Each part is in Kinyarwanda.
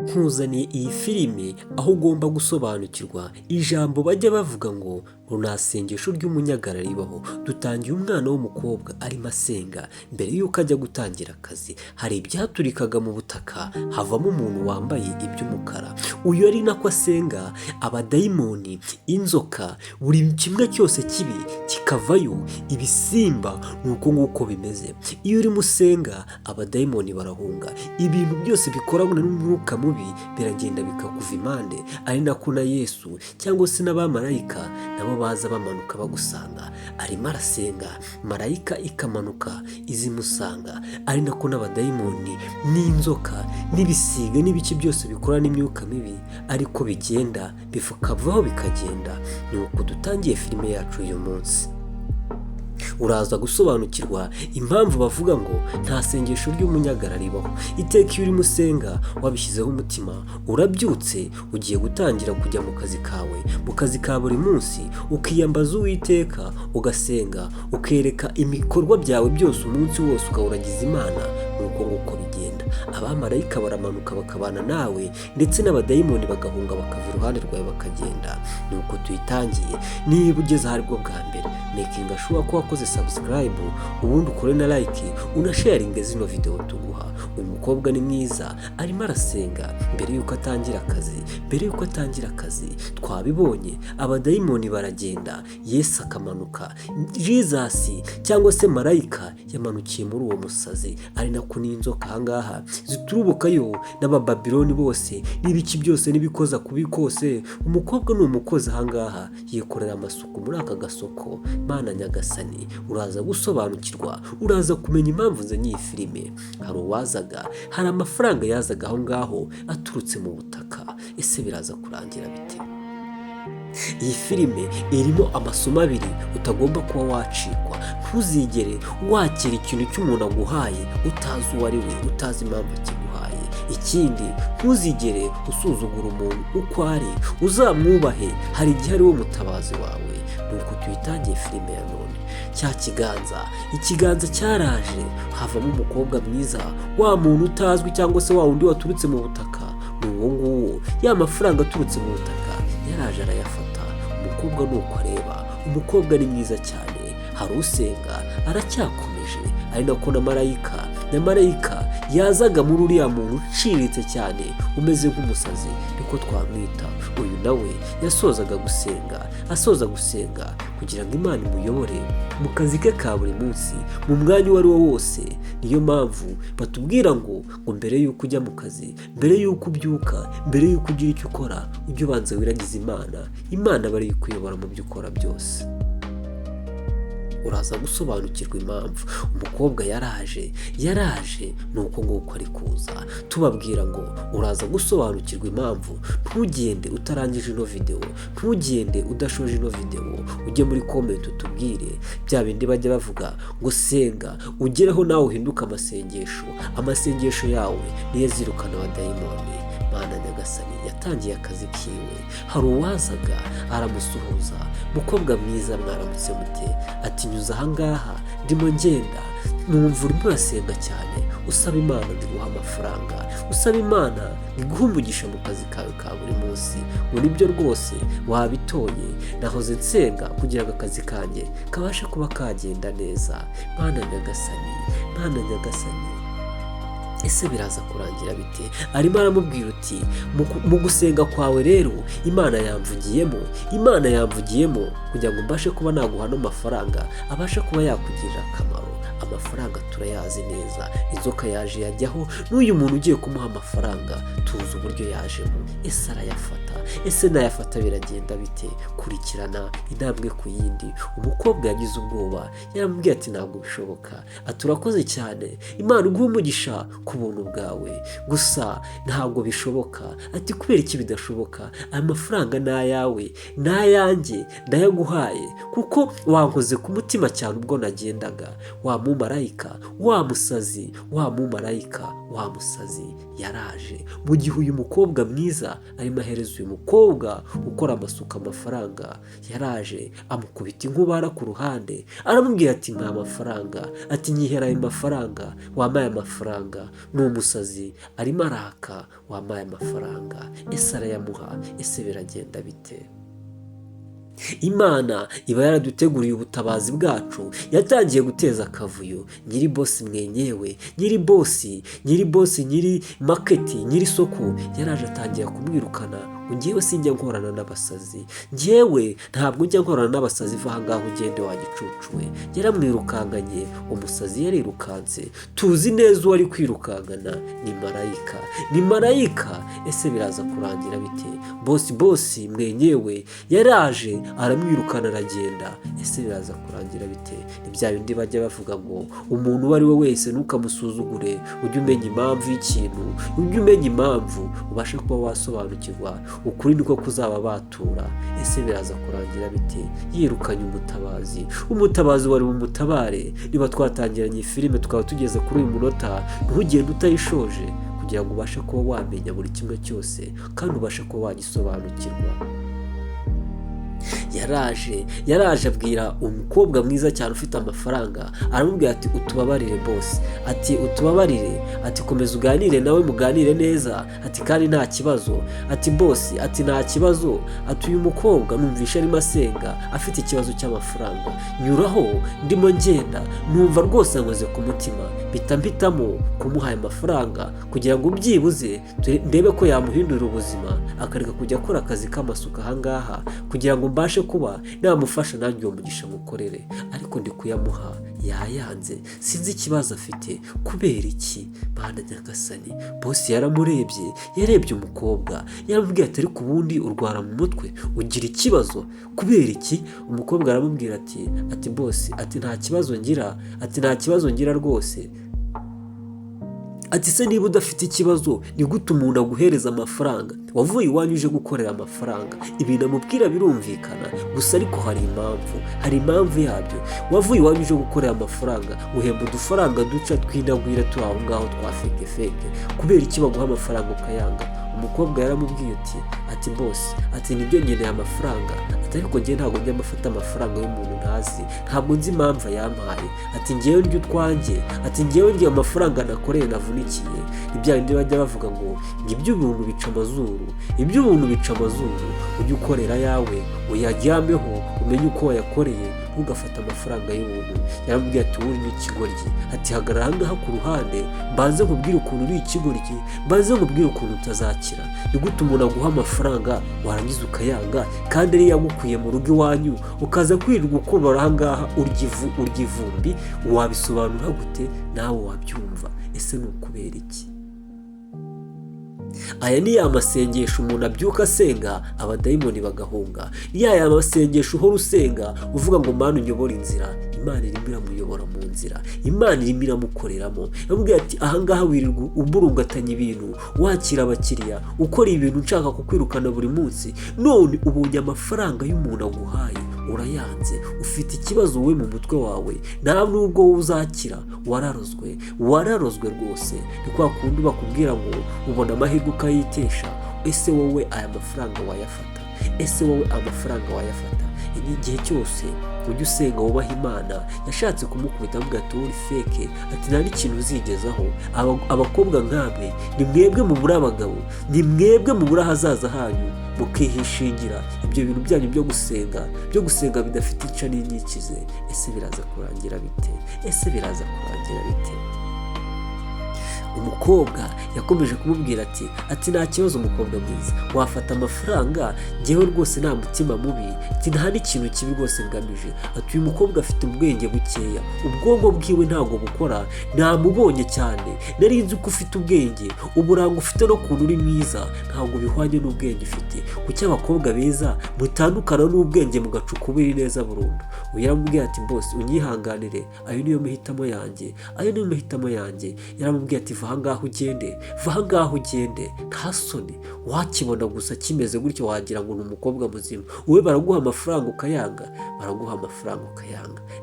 nkuzaniye iyi filime aho ugomba gusobanukirwa ijambo bajya bavuga ngo nta sengesho ry'umunyagara ribaho. Dutangiye umwana w'umukobwa arimo asenga mbere y'uko ajya gutangira akazi. Hari ibyaturikaga mu butaka havamo umuntu wambaye iby'umukara. Uyu ari nako asenga, abadayimoni, inzoka, buri kimwe cyose kibi kikavayo, ibisimba ni uko nguko bimeze. Iyo urimo usenga abadayimoni barahunga, ibintu byose bikorana n'umwuka mubi biragenda bikakuva impande. Ari nako na Yesu cyangwa se n'abamarayika nabo baza bamanuka bagusanga. Arimo arasenga, marayika ikamanuka izimusanga. Ari nako n'abadayimoni n'inzoka n'ibisiga n'ibiki byose bikorana n'imyuka mibi ariko bigenda bikavaho bikagenda. Ni uko dutangiye filime yacu uyu munsi. Uraza gusobanukirwa impamvu bavuga ngo nta sengesho ry'umunyagara ribaho. Iteka iyo urimo usenga wabishyizeho umutima, urabyutse ugiye gutangira kujya mu kazi kawe, mu kazi ka buri munsi, ukiyambaza Uwiteka, ugasenga, ukereka ibikorwa byawe byose umunsi wose ukawuragiza Imana. Nuko nguko bigenda. Abamarayika baramanuka bakabana nawe ndetse n'abadayimoni bagahunga bakava iruhande rwawe bakagenda. Nuko tuyitangiye. Niba ugeze ahari bwo bwa mbere, making sure ko wakoze subscribe, ubundi ukore na like, unasharinge zino video tuguha. Uyu mukobwa ni mwiza, arimo arasenga mbere y'uko atangira akazi. Twabibonye abadayimoni baragenda, Yesu akamanuka, Jesus cyangwa se marayika yamanukiye muri uwo musazi. Ari nako n'inzoka ahangaha ziturubukayo n'abababiloni bose n'ibiki byose n'ibikoza kubi kose. Umukobwa ni umukozi ahangaha yikorera amasuku muri aka gasoko. Mana nyagasani, uraza gusobanukirwa, uraza kumenya impamvu nzanye iyi filime. Hari amafaranga yazaga aho ngaho aturutse mu butaka. Ese biraza kurangira bite? Iyi filime irimo amasomo abiri utagomba kuba wacikwa. Ntuzigere wakira ikintu cy'umuntu aguhaye utazi uwo ari we, utazi impamvu akiguhaye. Ikindi, ntuzigere usuzugura umuntu uko ari, uzamwubahe, hari igihe ari wo mutabazi wawe. Nuko tuyitangiye filime ya none. Cya ikiganza cyaraje, havamo umukobwa mwiza, wa muntu utazwi cyangwa se wa wundi waturutse mu butaka. Ni uwo nguwo, ya mafaranga aturutse mu butaka yaraje arayafata. Umukobwa ni uko areba, umukobwa ni mwiza cyane. Hari usenga aracyakomeje. Ari nako na marayika yazaga muri uriya muntu uciriritse cyane umeze nk'umusazi, niko twamwita. Uyu nawe asoza gusenga kugira ngo Imana imuyobore mu kazi ke ka buri munsi, mu mwanya uwo ari wo wose. Niyo mpamvu batubwira ngo mbere y'uko ujya mu kazi, mbere y'uko ubyuka, mbere y'uko ugira icyo ukora, ujye ubanza wiragize Imana bari kuyobora mu byo ukora byose. Uraza gusobanukirwa impamvu umukobwa yaraje ni uko nguko ari kuza. Tubabwira ngo uraza gusobanukirwa impamvu. Ntugende utarangije ino video, ntugende udashoje ino video. Ujye muri comment utubwire bya bindi bajya bavuga ngo senga ugereho nawe uhinduka amasengesho yawe niyo zirukana abadayimoni. Mana nyagasani yatangiye akazi kiwe. Hari uwazaga aramusuhuza, mukobwa mwiza mwaramutse mute? Ati nyuze ahangaha ndimo ngenda, numva urimo urasenga cyane, usaba Imana iguha amafaranga, usaba Imana iguha umugisha mu kazi kawe ka buri munsi. Ngo nibyo rwose wabitoye, nahoze nsenga kugira ngo akazi kanjye kabashe kuba kagenda neza. Mana nyagasani, ese biraza kurangira bite? Arimo aramubwira uti mu gusenga kwawe rero Imana yamvugiyemo kugira ngo mbashe kuba naguha ano mafaranga abashe kuba yakugirira akamaro. Amafaranga turayazi neza, inzoka yaje yajyaho, n'uyu muntu ugiye kumuha amafaranga tuzi uburyo yajemo. Ese arayafata? Ese nayafata biragenda bite? Kurikirana intambwe ku yindi. Umukobwa yagize ubwoba, yaramubwiye ati ntabwo bishoboka. Ati urakoze cyane, Imana iguha umugisha ku buntu bwawe, gusa ntabwo bishoboka. Ati kubera iki bidashoboka? Aya mafaranga ni ayawe, ni ayanjye, ndayaguhaye kuko wankoze ku mutima cyane ubwo nagendaga. Wa mumarayika, wa musazi yaraje mu gihe uyu mukobwa mwiza arimo ahereza uyu mukobwa ukora amasuka amafaranga. Yaraje amukubita inkubara ku ruhande, aramubwira ati mpa amafaranga. Ati nyihera ayo mafaranga, wampaye amafaranga ni umusazi arimo araka wampaye amafaranga, ese arayamuha, ese biragenda bite? Imana iba yaraduteguriye ubutabazi bwacu, yatangiye guteza akavuyo. Nyiri bosi mwenyewe, nyiri bosi, nyiri maketi, nyiri soko yaraje atangira kumwirukana. Ngewe sinjya nkorana n'abasazi, ngewe ntabwo njya nkorana n'abasazi, va aha ngaha ugende wa gicucu we. Yaramwirukanganye, umusazi yarirukanse. Tuzi neza uwo ari kwirukankana ni marayika. Ese biraza kurangira bite? Bosi mwenyewe yaraje aramwirukana aragenda. Ese biraza kurangira bite? Ni bya bindi bajya bavuga ngo umuntu uwo ari we wese ntukamusuzugure, ujye umenya impamvu y'ikintu, ujye umenya impamvu ubashe kuba wasobanukirwa ukuri niko kuzaba batura. Ese biraza kurangira bite? Yirukanye umutabazi wari bumutabare. Niba twatangiranye iyi filime tukaba tugeze kuri uyu munota, ntugende utayishoje kugira ngo ubashe kuba wamenya buri kimwe cyose kandi ubashe kuba wagisobanukirwa. Yaraje abwira umukobwa mwiza cyane ufite amafaranga, aramubwira ati utubabarire bosi, ati utubabarire, ati komeza uganire nawe muganire neza, ati kandi nta kibazo, ati bosi, ati nta kibazo, ati uyu mukobwa numvisha arimo asenga afite ikibazo cy'amafaranga, nyuraho ndimo ngenda numva rwose ankoze ku mutima, mpitamo kumuha aya mafaranga kugira ngo byibuze ndebe ko yamuhindura ubuzima akareka kujya akora akazi k'amasuka ahangaha, kugira ngo mbashe kuba namufasha nanjye uwo mugisha mukorere. Ariko ndi kuyamuha yayanze, sinzi ikibazo afite, kubera iki? Bana nyagasani, bosi yarebye umukobwa, yaramubwiye ati ariko ubundi urwara mu mutwe, ugira ikibazo, kubera iki? Umukobwa aramubwira ati bosi, ati nta kibazo ngira rwose. Ati se niba udafite ikibazo ni gute umuntu aguhereza amafaranga? Wavuye iwanyu uje gukorera amafaranga. Ibintu amubwira birumvikana, gusa ariko hari impamvu yabyo. Wavuye iwanyu uje gukorera amafaranga, uhemba udufaranga duca tw'indagwira turi aho ngaho twa feke, kubera iki baguha amafaranga ukayanga? Umukobwa yaramubwiye ati bosi, ati nibyo nkeneye amafaranga, ati ariko njye ntabwo njya mafata amafaranga y'umuntu ntazi, ntabwo nzi impamvu yampaye, ati ngewe ndya utwanjye, ati ngewe ndya amafaranga nakoreye navunikiye. Ibya bindi bajya bavuga ngo iby'ubuntu bica amazuru, ujye ukorera yawe uyajyameho umenye uko wayakoreye, ntugafata amafaranga y'ubuntu. Yaramubwiye ati wowe ni ikigoryi, ati hagarara aha ngaha ku ruhande mbanze nkubwire ukuntu uri ikigoryi, mbanze nkubwire ukuntu utazakira. Ni gute umuntu aguha amafaranga warangiza ukayanga, kandi ari yagukwiye mu rugo iwanyu ukaza kwirirwa ukubara aha ngaha urya ivumbi? Wabisobanura gute? nawe wabyumva? Ese ni ukubera iki? Aya ni ya masengesho umuntu abyuka asenga abadayimoni bagahunga. Ya masengesho uhora usenga uvuga ngo Mana unyobora inzira, Imana irimo iramuyobora mu nzira, Imana irimo iramukoreramo. Yamubwiye ati ahangaha wirirwa umburungatanya ibintu, wakira abakiriya, ukora ibintu nshaka kukwirukana buri munsi, none ubonye amafaranga y'umuntu aguhaye urayanze. Ufite ikibazo wowe mu mutwe wawe, nta nubwo wowe uzakira, wararozwe rwose. Ni kwa kundi bakubwira ngo ubona amahirwe ukayitesha. Ese wowe aya mafaranga wayafata? Igihe cyose ujya usenga wubaha Imana. Yashatse kumukubita avuga ati uri feke, ati nta n'ikintu uzigezaho. Abakobwa nk'amwe ni mwebwe mubura abagabo, ni mwebwe mubura ahazaza hanyu, mukihishingira ibyo bintu byanyu byo gusenga bidafite ica n'inyikize. Ese biraza kurangira bite? Umukobwa yakomeje kumubwira ati nta kibazo umukobwa mwiza, wafata amafaranga, njyewe rwose nta mutima mubi, ati nta n'ikintu kibi rwose ngamije. Ati uyu mukobwa afite ubwenge bukeya, ubwonko bwiwe ntabwo bukora, namubonye cyane, nari nzi ko ufite ubwenge, uburanga ufite no kuntu uri mwiza ntabwo bihwanye n'ubwenge ufite. Kuki abakobwa beza mutandukana n'ubwenge mugacuka ubiri neza burundu? Yaramubwiye ati bosi unyihanganire, ayo niyo mahitamo yanjye. Yaramubwiye ati va ahangaha ugende, nta soni, wakibona gusa kimeze gutyo wagira ngo ni umukobwa muzima. Wowe baraguha amafaranga ukayanga,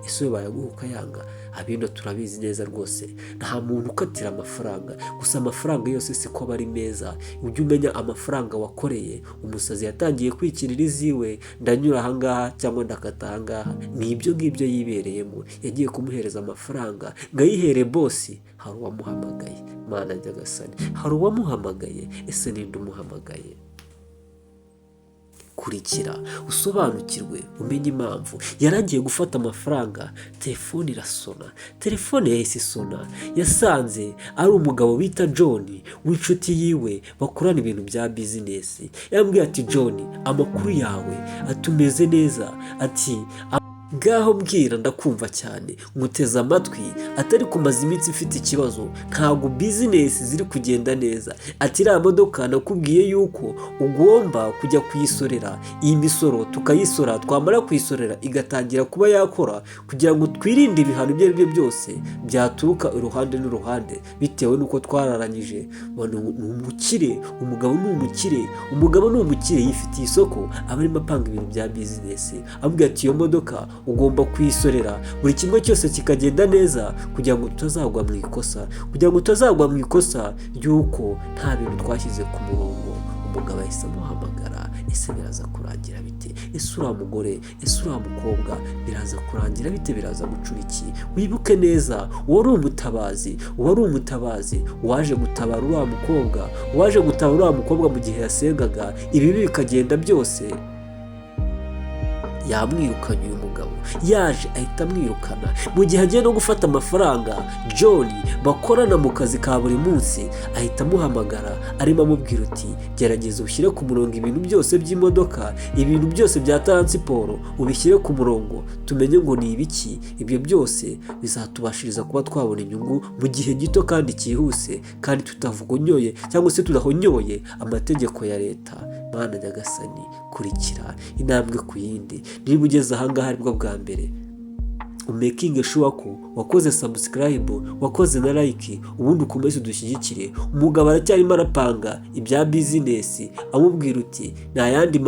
Ese wowe bayaguha ukayanga? abino turabizi neza rwose nta muntu ukatira amafaranga, gusa amafaranga yose siko aba ari meza. Ujye umenya amafaranga wakoreye. Umusazi yatangiye kwikirira iziwe, ndanyura ahangaha cyangwa ndakata ahangaha, ni ibyo ngibyo yibereyemo. Yagiye kumuhereza amafaranga ngo ayihere bosi. Hari uwamuhamagaye, Mana nyagasani, hari uwamuhamagaye. Ese ninde umuhamagaye? Kurikira usobanukirwe, umenye impamvu. Yaragiye gufata amafaranga, telefone irasona. Telefone yahise isona, yasanze ari umugabo bita John w'inshuti yiwe bakorana ibintu bya bizinesi. Yambwiye ati John, amakuru yawe atumeze neza, ati ngaho mbwira ndakumva cyane, nguteze amatwi. Atari kumaza iminsi ifite ikibazo, ntabwo bizinesi ziri kugenda neza. Ati iriya modoka nakubwiye yuko ugomba kujya kuyisorera, iyi misoro tukayisora, twamara kuyisorera igatangira kuba yakora, kugira ngo twirinde ibihano ibyo ari byo byose byaturuka iruhande n'uruhande bitewe n'uko twararanyije. Ni umukire, umugabo ni umukire, umugabo ni umukire, yifitiye isoko, aba arimo apanga ibintu bya bizinesi. Amubwira ati iyo modoka ugomba kuyisorera, buri kimwe cyose kikagenda neza, kugira ngo tutazagwa mu ikosa, kugira ngo tutazagwa mu ikosa ry'uko nta bintu twashyize ku murongo. Umugabo ahise amuhamagara. Ese biraza kurangira bite? Ese uriya mugore, ese uriya mukobwa biraza kurangira bite? Biraza gucura iki? Wibuke neza, wari umutabazi, wari umutabazi waje gutabara uriya mukobwa, waje gutabara uriya mukobwa mu gihe yasengaga, ibibi bikagenda byose. Yamwirukanye uyu mugabo, yaje ahita amwirukana. Mu gihe agiye no gufata amafaranga, John bakorana mu kazi ka buri munsi ahita amuhamagara, arimo amubwira uti gerageza ushyire ku murongo ibintu byose by'imodoka, ibintu byose bya taransiporo ubishyire ku murongo, tumenye ngo ni ibiki. Ibyo byose bizatubashiriza kuba twabona inyungu mu gihe gito kandi cyihuse, kandi tutavugonyoye cyangwa se tudahonyoye amategeko ya leta. Mana nyagasani, kurikira intambwe ku yindi. Niba ugeze ahangaha aribwo bwa mbere, umekinge sure ko wakoze subscribe, wakoze na like, ubundi ukomeze udushyigikire. Umugabo aracyarimo arapanga ibya bizinesi, amubwira uti nta yandi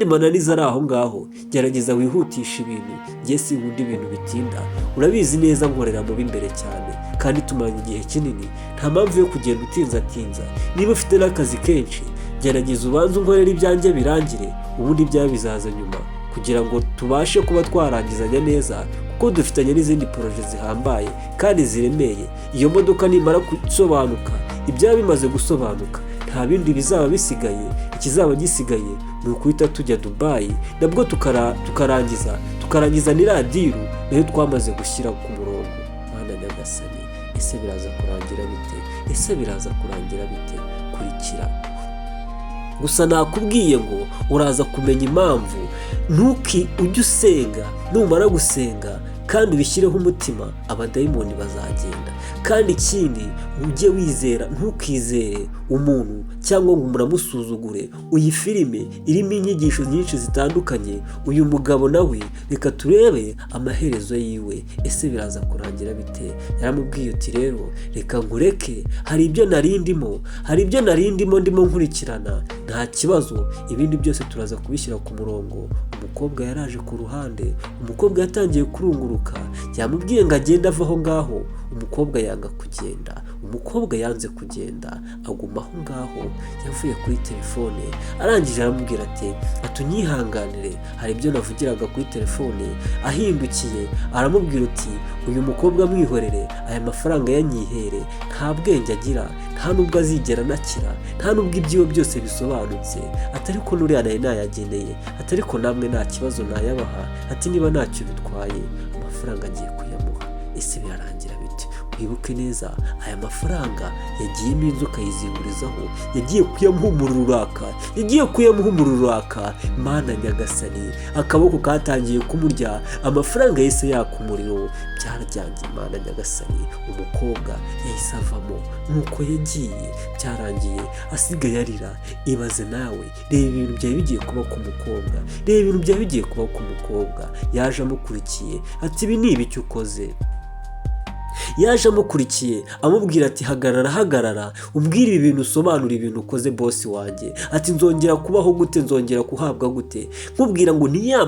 mananiza ari aho ngaho, gerageza wihutisha ibintu, njye sinkunda ibintu bitinda. Urabizi neza nkorera mu b'imbere cyane kandi tumaranye igihe kinini, nta mpamvu yo kugenda utinza. Niba ufite n'akazi kenshi, gerageza ubanze unkorere ibyanjye birangire, ubundi ibyawe bizaza nyuma, kugira ngo tubashe kuba twarangizanya neza, kuko dufitanye n'izindi poroje zihambaye kandi ziremeye. Iyo modoka nimara gusobanuka, ibyaba bimaze gusobanuka, nta bindi bizaba bisigaye. Ikizaba gisigaye ni ukuhita tujya Dubai, nabwo tukarangiza n'iradiyo nayo twamaze gushyira ku murongo. Mana nyagasani, ese biraza kurangira bite? Ese biraza kurangira bite? Kurikira. Gusa nakubwiye ngo uraza kumenya impamvu. Ujye usenga, numara gusenga kandi ubishyireho umutima, abadayimoni bazagenda. Kandi ikindi, ujye wizera, ntukizere umuntu cyangwa ngo muramusuzugure. Iyi filime irimo inyigisho nyinshi zitandukanye. Uyu mugabo nawe reka turebe amaherezo yiwe. Ese biraza kurangira bite? Yaramubwiye uti rero reka nkureke, hari ibyo narindimo ndimo nkurikirana, nta kibazo, ibindi byose turaza kubishyira ku murongo. Umukobwa yaraje ku ruhande, umukobwa yatangiye kurunguruka, yamubwiye ngo agende ava aho ngaho. Umukobwa yanga kugenda, umukobwa yanze kugenda, aguma aho ngaho. Yavuye kuri telefone, arangije aramubwira ati atunyihanganire, hari ibyo navugiraga kuri telefone. Ahindukiye aramubwira uti uyu mukobwa mwihorere, aya mafaranga yanyihere, nta bwenge agira, nta nubwo azigera anakira, nta nubwo ibyiwe byose bisobanutse. Atari ko nuriya nayo nayageneye, atari ko namwe nta kibazo nayabaha, ati niba ntacyo bitwaye amafaranga agiye kuyamuha. Ese birarangira bite? Wibuke neza, aya mafaranga yagiyemo inzoka yizingurizaho, yagiye kuyamuha ururaka. Mana nyagasani, akaboko katangiye kumurya, amafaranga yahise yaka umuriro, byarajyangiye. Mana nyagasani, umukobwa yahise avamo, nuko yagiye, byarangiye asigaye arira. Ibaze nawe, reba ibintu byari bigiye kuba ku mukobwa, yaje amukurikiye ati ibi ni ibiki ukoze? yaje amukurikiye amubwira ati hagarara umbwire ibi bintu, usobanura ibintu ukoze bosi wanjye. Ati nzongera kubaho gute, nzongera kuhabwa gute? Nkubwira ngo ni ya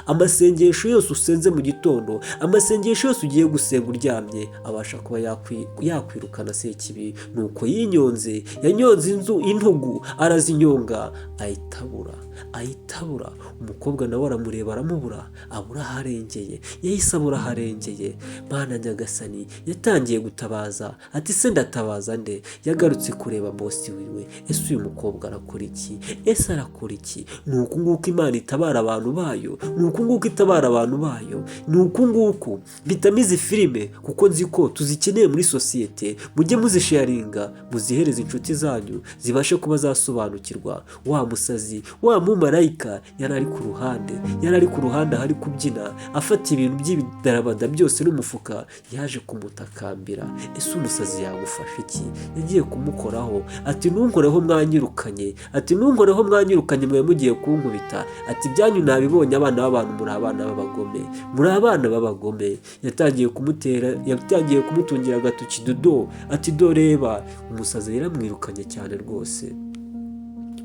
amasengesho yose usenze mu gitondo, amasengesho yose ugiye gusenga uryamye abasha kuba yakwirukana sekibi. Nuko yanyonze intugu arazinyonga ayitabura. Umukobwa nawe aramureba aramubura, abura aharengeye, yahise abura aharengeye. Mana nyagasani, yatangiye gutabaza ati se ndatabaza nde? Yagarutse kureba bosi wiwe, ese uyu mukobwa arakora iki? Ese arakora iki? Nuko nguko Imana itabara abantu bayo, nuko nguko itabara abantu bayo, nuko nguko bitamize filime, kuko nzi ko tuzikeneye muri sosiyete. Mujye muzisharinga, muzihereze inshuti zanyu zibashe kuba zasobanukirwa. Wa musazi, wa mumarayika yari ari ku ruhande hari kubyina, afata ibintu by'ibidarabada byose n'umufuka, yaje kumutakambira. Ese umusazi yagufasha iki? Yagiye kumukoraho ati ntunkoreho mwanyirukanye, mwe mugiye kunkubita. Ati byanyu nabibonye, abana b'abantu muri abana b'abagome. Yatangiye kumutungira agatoki dodo, ati do reba. Umusazi yaramwirukanye cyane rwose.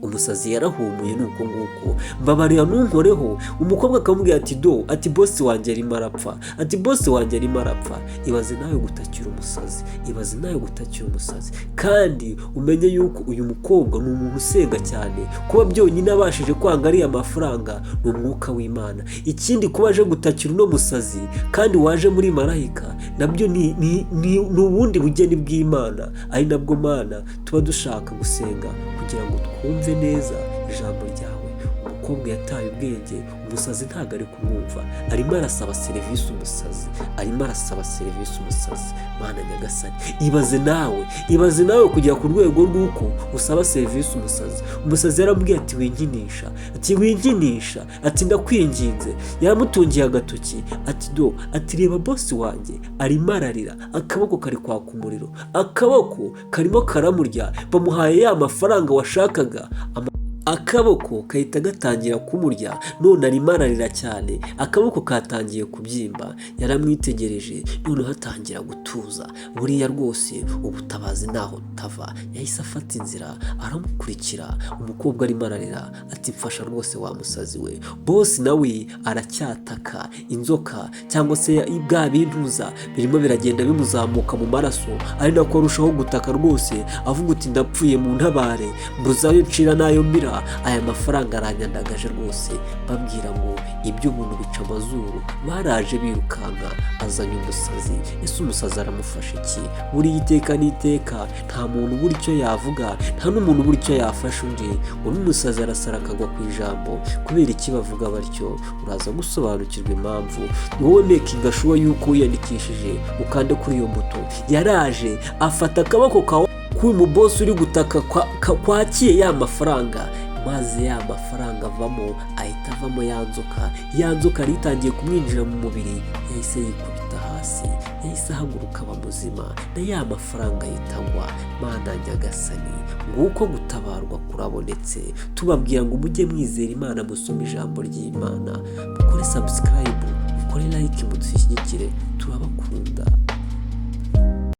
Umusazi yarahumuye nuko nguko, mbabarira ntunkoreho. Umukobwa akamubwira ati bosi wanjye arimo arapfa. Ibaze nawe gutakira umusazi, kandi umenye yuko uyu mukobwa ni umuntu usenga cyane. Kuba byonyine abashije kwanga ariya mafaranga ni umwuka w'Imana. Ikindi kuba aje gutakira uno musazi kandi waje muri marayika, nabyo ni ubundi bugeni bw'Imana. Ari nabwo Mana tuba dushaka gusenga kugira ngo twumve neza ijambo ryawe. Umukobwa yataye ubwenge, umusazi ntabwo ari kumwumva, arimo arasaba serivisi umusazi. Mana nyagasani, ibaze nawe kugera ku rwego rw'uko usaba serivisi umusazi yaramubwiye ati winkinisha, ati ndakwinginze. Yaramutungiye agatoki ati reba bosi wanjye arimo ararira, akaboko kari kwaka umuriro, akaboko karimo karamurya. Bamuhaye ya mafaranga washakaga, akaboko kahita gatangira kumurya, none arimo ararira cyane, akaboko katangiye kubyimba. Yaramwitegereje, none hatangira gutuza. Buriya rwose ubutabazi naho tava. Yahise afata inzira aramukurikira. Umukobwa arimo ararira ati mfasha rwose wa musazi we. Bosi nawe aracyataka, inzoka cyangwa se bwa bintuza birimo biragenda bimuzamuka mu maraso, ari nako arushaho gutaka rwose, avuga uti ndapfuye mu ntabare, mbuzayo ncira nayo mira, aya mafaranga aranyandagaje rwose. Babwira ngo iby'ubuntu bica amazuru. Baraje birukanka, azanye umusazi. Ese umusazi aramufasha iki? Buriya iteka n'iteka nta muntu ubura icyo yavuga, nta n'umuntu ubura icyo yafasha undi. Uno umusazi arasara akagwa ku ijambo. Kubera iki bavuga batyo? Uraza gusobanukirwa impamvu. Ni wowe making sure yuko wiyandikishije ukande kuri iyo buto. Yaraje afata akaboko kawe k'uyu mubosi uri gutaka kwakiye ya mafaranga, maze ya mafaranga ahita avamo ya nzoka yari itangiye kumwinjira mu mubiri. Yahise yikubita hasi, yahise ahaguruka aba muzima, na ya mafaranga yitagwa. Mana nyagasani, nguko gutabarwa kurabonetse. Tubabwira ngo mujye mwizera Imana, musome ijambo ry'Imana, mukore subscribe, mukore like, mudushyigikire. Turabakunda.